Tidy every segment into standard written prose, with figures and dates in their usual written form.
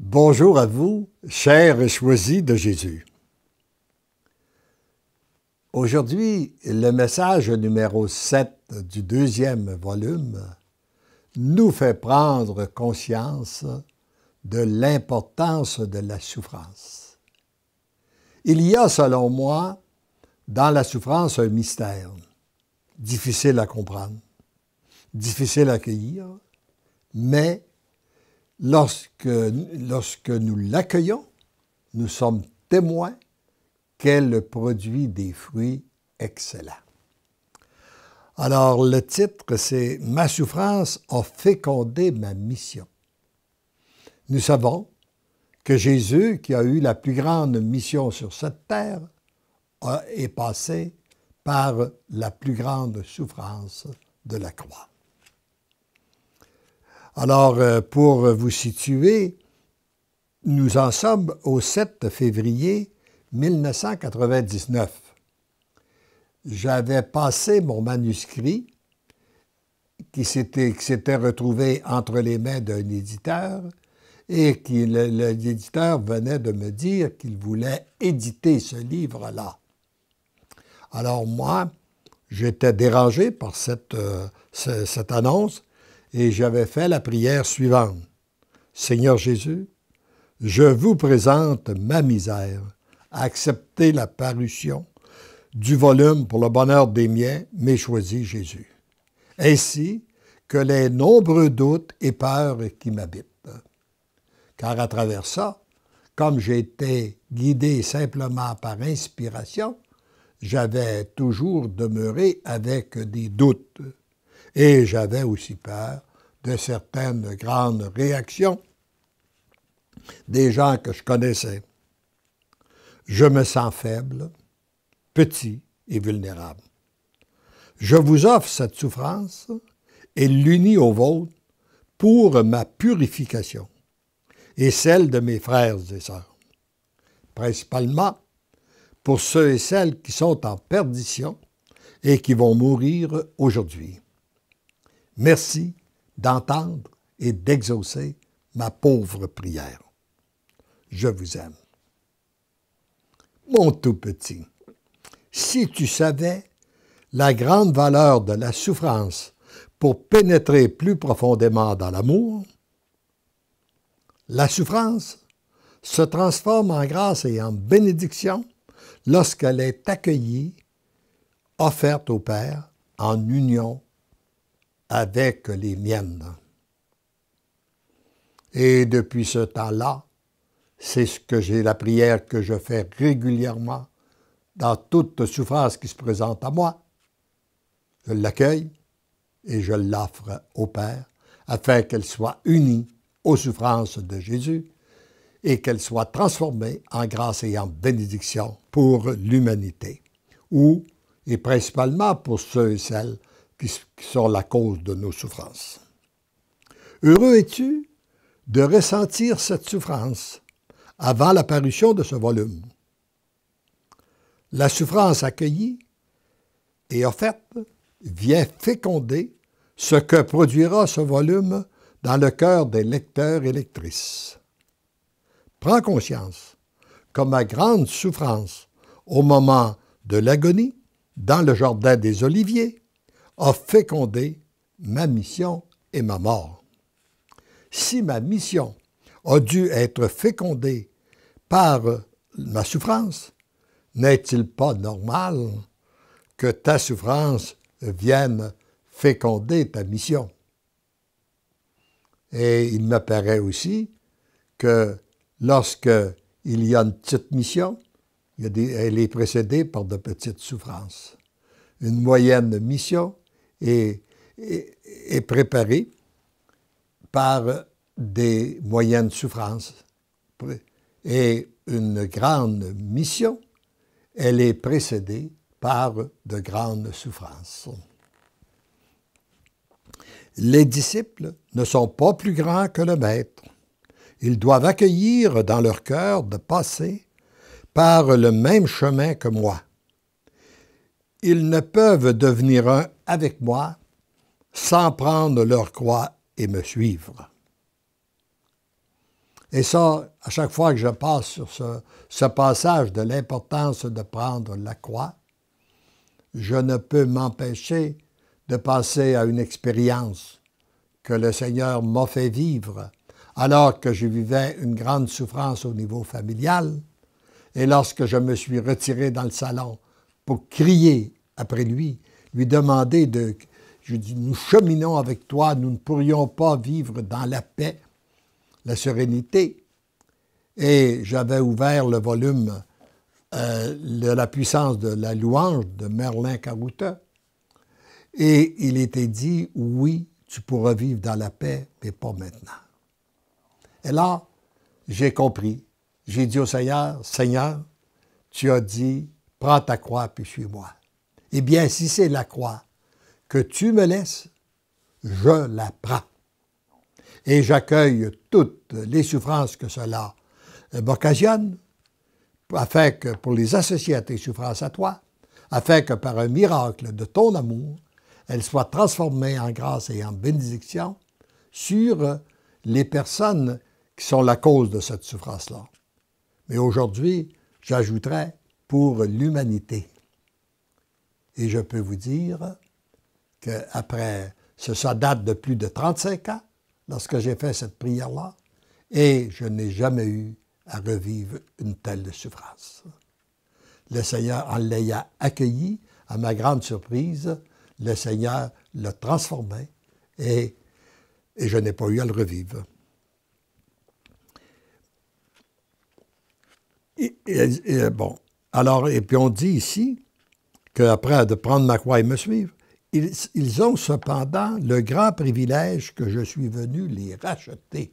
Bonjour à vous, chers et choisis de Jésus. Aujourd'hui, le message numéro 7 du deuxième volume nous fait prendre conscience de l'importance de la souffrance. Il y a, selon moi, dans la souffrance un mystère, difficile à comprendre, difficile à accueillir, mais lorsque nous l'accueillons, nous sommes témoins qu'elle produit des fruits excellents. Alors, le titre, c'est « Ma souffrance a fécondé ma mission ». Nous savons que Jésus, qui a eu la plus grande mission sur cette terre, est passé par la plus grande souffrance de la croix. Alors, pour vous situer, nous en sommes au 7 février 1999. J'avais passé mon manuscrit qui s'était retrouvé entre les mains d'un éditeur et l'éditeur venait de me dire qu'il voulait éditer ce livre-là. Alors moi, j'étais dérangé par cette annonce et j'avais fait la prière suivante. « Seigneur Jésus, je vous présente ma misère. Acceptez la parution du volume pour le bonheur des miens, mais choisis Jésus. Ainsi que les nombreux doutes et peurs qui m'habitent. Car à travers ça, comme j'étais guidé simplement par inspiration, j'avais toujours demeuré avec des doutes. Et j'avais aussi peur de certaines grandes réactions des gens que je connaissais. Je me sens faible, petit et vulnérable. Je vous offre cette souffrance et l'unis au vôtre pour ma purification et celle de mes frères et sœurs, principalement pour ceux et celles qui sont en perdition et qui vont mourir aujourd'hui. Merci d'entendre et d'exaucer ma pauvre prière. Je vous aime. Mon tout petit, si tu savais la grande valeur de la souffrance pour pénétrer plus profondément dans l'amour, la souffrance se transforme en grâce et en bénédiction lorsqu'elle est accueillie, offerte au Père en union avec les miennes. Et depuis ce temps-là, c'est la prière que je fais régulièrement dans toute souffrance qui se présente à moi. Je l'accueille et je l'offre au Père afin qu'elle soit unie aux souffrances de Jésus et qu'elle soit transformée en grâce et en bénédiction pour l'humanité, et principalement pour ceux et celles qui sont la cause de nos souffrances. Heureux es-tu de ressentir cette souffrance avant l'apparition de ce volume. La souffrance accueillie et offerte vient féconder ce que produira ce volume dans le cœur des lecteurs et lectrices. Prends conscience que ma grande souffrance au moment de l'agonie, dans le jardin des Oliviers, a fécondé ma mission et ma mort. Si ma mission a dû être fécondée par ma souffrance, n'est-il pas normal que ta souffrance vienne féconder ta mission? Et il me paraît aussi que lorsqu'il y a une petite mission, elle est précédée par de petites souffrances. Une moyenne mission est préparée par des moyennes souffrances. Et une grande mission, elle est précédée par de grandes souffrances. Les disciples ne sont pas plus grands que le Maître. Ils doivent accueillir dans leur cœur de passer par le même chemin que moi. Ils ne peuvent devenir un avec moi sans prendre leur croix et me suivre. Et ça, à chaque fois que je passe sur ce passage de l'importance de prendre la croix, je ne peux m'empêcher de penser à une expérience que le Seigneur m'a fait vivre alors que je vivais une grande souffrance au niveau familial. Et lorsque je me suis retiré dans le salon pour crier après lui demander de... Je dis, nous cheminons avec toi, nous ne pourrions pas vivre dans la paix, la sérénité. Et j'avais ouvert le volume de la puissance de la louange de Merlin Carouta. Et il était dit, oui, tu pourras vivre dans la paix, mais pas maintenant. Et là, j'ai compris. J'ai dit au Seigneur, Seigneur, tu as dit, prends ta croix puis suis-moi. Eh bien, si c'est la croix que tu me laisses, je la prends. Et j'accueille toutes les souffrances que cela m'occasionne, afin que, pour les associer à tes souffrances à toi, afin que par un miracle de ton amour, elles soient transformées en grâce et en bénédiction sur les personnes qui sont la cause de cette souffrance-là. Mais aujourd'hui, j'ajouterais pour l'humanité. Et je peux vous dire qu'après, ça date de plus de 35 ans, lorsque j'ai fait cette prière-là, et je n'ai jamais eu à revivre une telle souffrance. Le Seigneur, en l'ayant accueilli, à ma grande surprise, le Seigneur l'a transformé et je n'ai pas eu à le revivre. Bon, alors, et puis on dit ici qu'après de prendre ma croix et me suivre, ils ont cependant le grand privilège que je suis venu les racheter.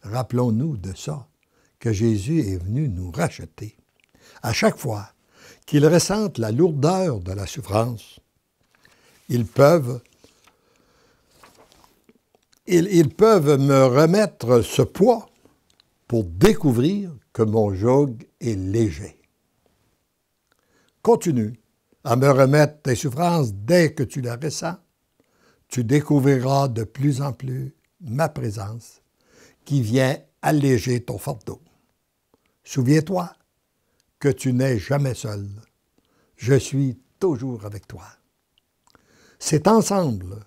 Rappelons-nous de ça, que Jésus est venu nous racheter. À chaque fois qu'ils ressentent la lourdeur de la souffrance, ils peuvent me remettre ce poids pour découvrir que mon joug est léger. Continue à me remettre tes souffrances dès que tu les ressens. Tu découvriras de plus en plus ma présence qui vient alléger ton fardeau. Souviens-toi que tu n'es jamais seul. Je suis toujours avec toi. C'est ensemble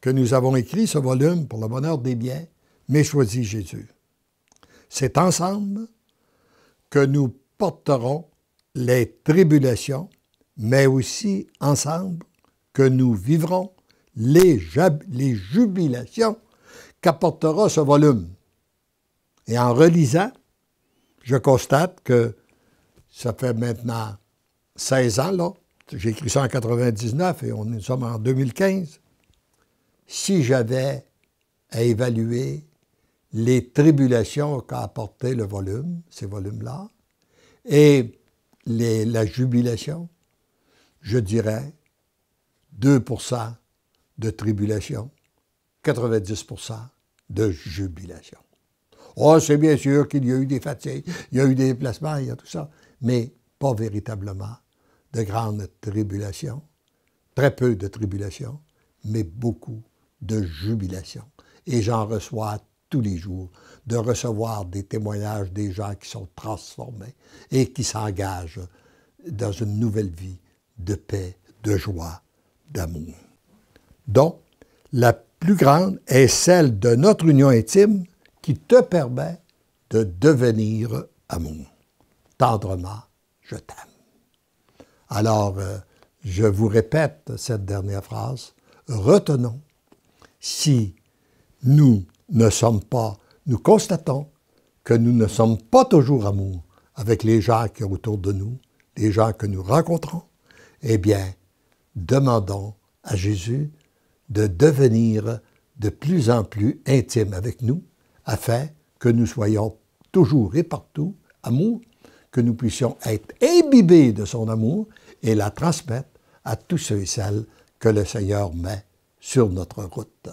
que nous avons écrit ce volume pour le bonheur des biens, mais choisis Jésus. C'est ensemble que nous porterons les tribulations, mais aussi ensemble que nous vivrons les jubilations qu'apportera ce volume. Et en relisant, je constate que ça fait maintenant 16 ans, là. J'ai écrit ça en 1999 et nous sommes en 2015. Si j'avais à évaluer les tribulations qu'a apporté le volume, ces volumes-là, et la jubilation, je dirais 2% de tribulation, 90% de jubilation. Oh, c'est bien sûr qu'il y a eu des fatigues, il y a eu des déplacements, il y a tout ça, mais pas véritablement de grandes tribulations, très peu de tribulations, mais beaucoup de jubilation. Et j'en reçois tous les jours, de recevoir des témoignages des gens qui sont transformés et qui s'engagent dans une nouvelle vie de paix, de joie, d'amour. Donc, la plus grande est celle de notre union intime qui te permet de devenir amour. Tendrement, je t'aime. Alors, je vous répète cette dernière phrase. Retenons, si nous constatons que nous ne sommes pas toujours amour avec les gens qui sont autour de nous, les gens que nous rencontrons, eh bien, demandons à Jésus de devenir de plus en plus intime avec nous, afin que nous soyons toujours et partout amour, que nous puissions être imbibés de son amour et la transmettre à tous ceux et celles que le Seigneur met sur notre route.